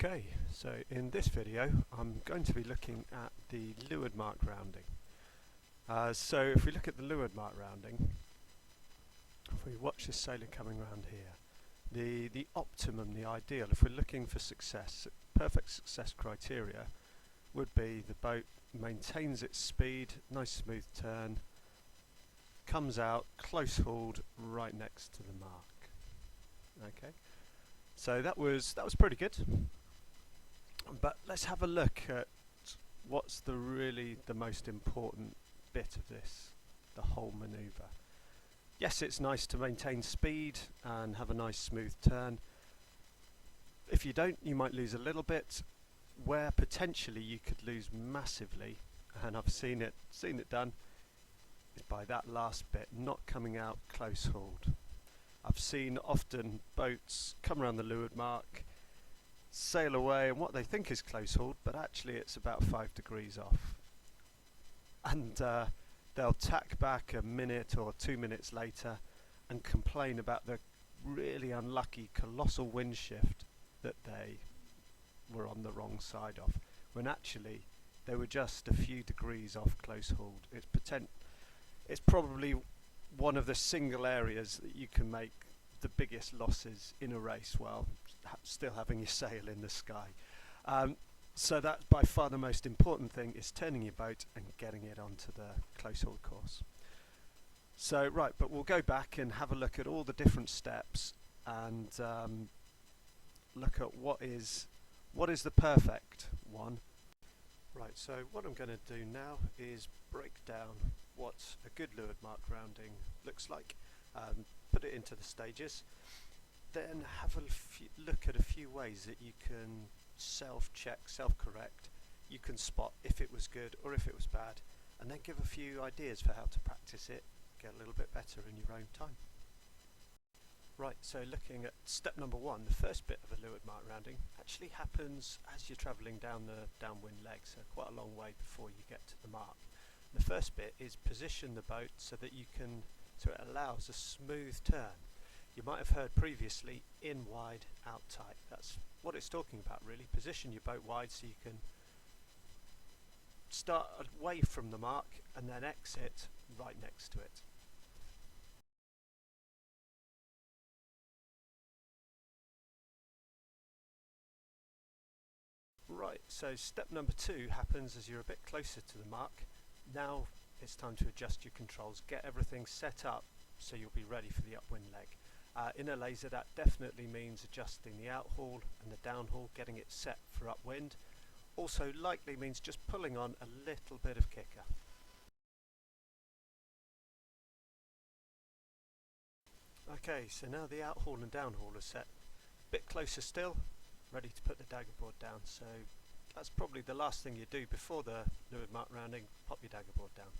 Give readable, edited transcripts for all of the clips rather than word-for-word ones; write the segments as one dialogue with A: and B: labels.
A: Okay, so in this video I'm going to be looking at the Leeward Mark rounding. So if we look at the Leeward Mark rounding, if we watch this sailor coming around here, the optimum, the ideal, if we're looking for success, perfect success criteria would be the boat maintains its speed, nice smooth turn, comes out close hauled right next to the mark. Okay, so that was pretty good. But let's have a look at what's the most important bit of this, the whole manoeuvre. Yes, it's nice to maintain speed and have a nice smooth turn. If you don't, you might lose a little bit. Where potentially you could lose massively, and I've seen it done, is by that last bit, not coming out close hauled. I've seen often boats come around the Leeward Mark, sail away and what they think is close hauled, but actually it's about 5 degrees off, and they'll tack back a minute or 2 minutes later and complain about the really unlucky colossal wind shift that they were on the wrong side of, when actually they were just a few degrees off close hauled. It's probably one of the single areas that you can make the biggest losses in a race while still having your sail in the sky. So that's by far the most important thing, is turning your boat and getting it onto the close hauled course. So right, but we'll go back and have a look at all the different steps and look at what is the perfect one. Right, so what I'm going to do now is break down what a good Leeward Mark rounding looks like, put it into the stages, then have a look at a few ways that you can self-check, self-correct. You can spot if it was good or if it was bad, and then give a few ideas for how to practice it, get a little bit better in your own time. Right, so looking at step number one, the first bit of a Leeward Mark rounding actually happens as you're travelling down the downwind leg, so quite a long way before you get to the mark. The first bit is position the boat so that it allows a smooth turn. You might have heard previously, in wide, out tight. That's what it's talking about really. Position your boat wide so you can start away from the mark and then exit right next to it. Right, so step number two happens as you're a bit closer to the mark. Now it's time to adjust your controls, get everything set up so you'll be ready for the upwind leg. In a laser, that definitely means adjusting the outhaul and the downhaul, getting it set for upwind. Also likely means just pulling on a little bit of kicker. Okay, so now the outhaul and downhaul are set. A bit closer still, ready to put the Daggerboard down. So that's probably the last thing you do before the Leeward Mark rounding, pop your Daggerboard down.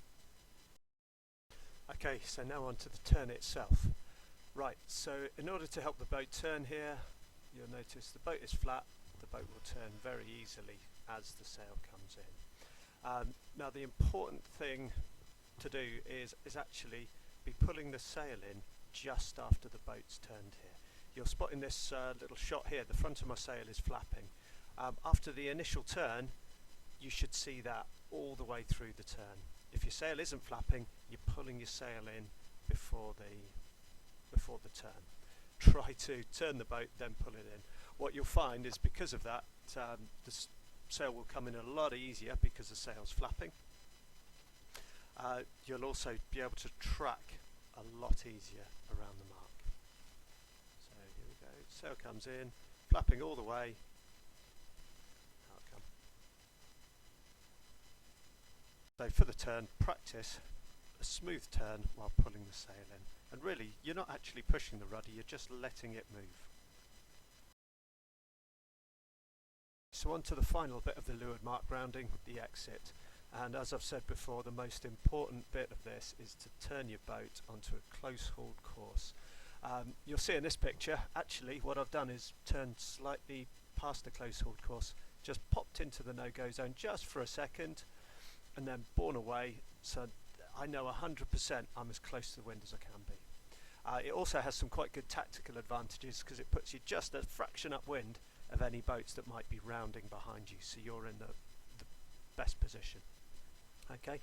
A: Okay, so now on to the turn itself. Right, so in order to help the boat turn here, you'll notice the boat is flat, the boat will turn very easily as the sail comes in. Now the important thing to do is actually be pulling the sail in just after the boat's turned here. You'll spot in this little shot here, the front of my sail is flapping. After the initial turn, you should see that all the way through the turn. If your sail isn't flapping, you're pulling your sail in before the turn. Try to turn the boat, then pull it in. What you'll find is because of that, the sail will come in a lot easier because the sail's flapping. You'll also be able to track a lot easier around the mark. So here we go, sail comes in, flapping all the way. Out it comes. So for the turn, practice a smooth turn while pulling the sail in. And really, you're not actually pushing the rudder, you're just letting it move. So on to the final bit of the Leeward Mark rounding, the exit. And as I've said before, the most important bit of this is to turn your boat onto a close hauled course. You'll see in this picture, actually what I've done is turned slightly past the close hauled course, just popped into the no-go zone just for a second, and then borne away, so I know 100% I'm as close to the wind as I can be. It also has some quite good tactical advantages because it puts you just a fraction upwind of any boats that might be rounding behind you, so you're in the best position. Okay,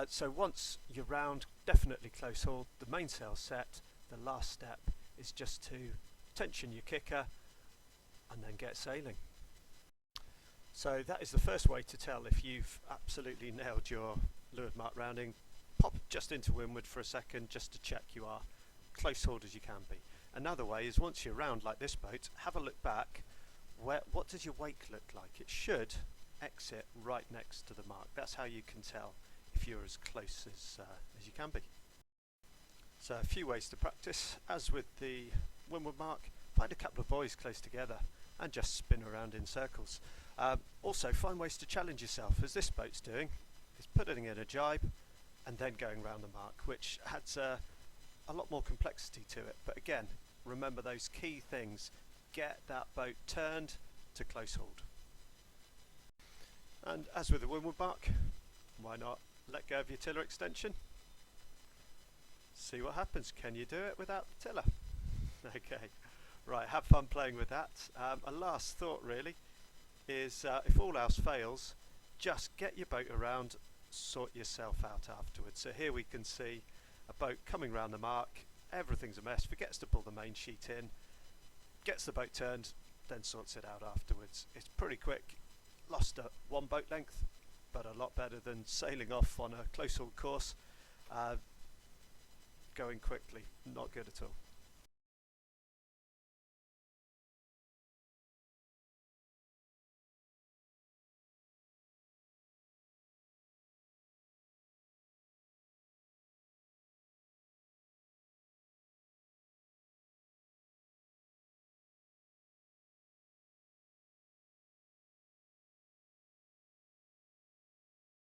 A: so once you're round, definitely close haul, the mainsail set. The last step is just to tension your kicker and then get sailing. So that is the first way to tell if you've absolutely nailed your Leeward Mark rounding. Pop just into windward for a second just to check you are close hauled as you can be. Another way is, once you're round like this boat, have a look back. What does your wake look like? It should exit right next to the mark. That's how you can tell if you're as close as you can be. So a few ways to practice. As with the windward mark, find a couple of buoys close together and just spin around in circles. Also find ways to challenge yourself, as this boat's doing, is putting in a jibe and then going round the mark, which adds a lot more complexity to it. But again, remember those key things. Get that boat turned to close hauled. And as with the windward mark, why not let go of your tiller extension? See what happens. Can you do it without the tiller? Okay, right, have fun playing with that. A last thought really is, if all else fails, just get your boat around, sort yourself out afterwards. So here we can see a boat coming round the mark, everything's a mess, forgets to pull the main sheet in, gets the boat turned, then sorts it out afterwards. It's pretty quick, lost one boat length, but a lot better than sailing off on a close hauled course, going quickly. Not good at all.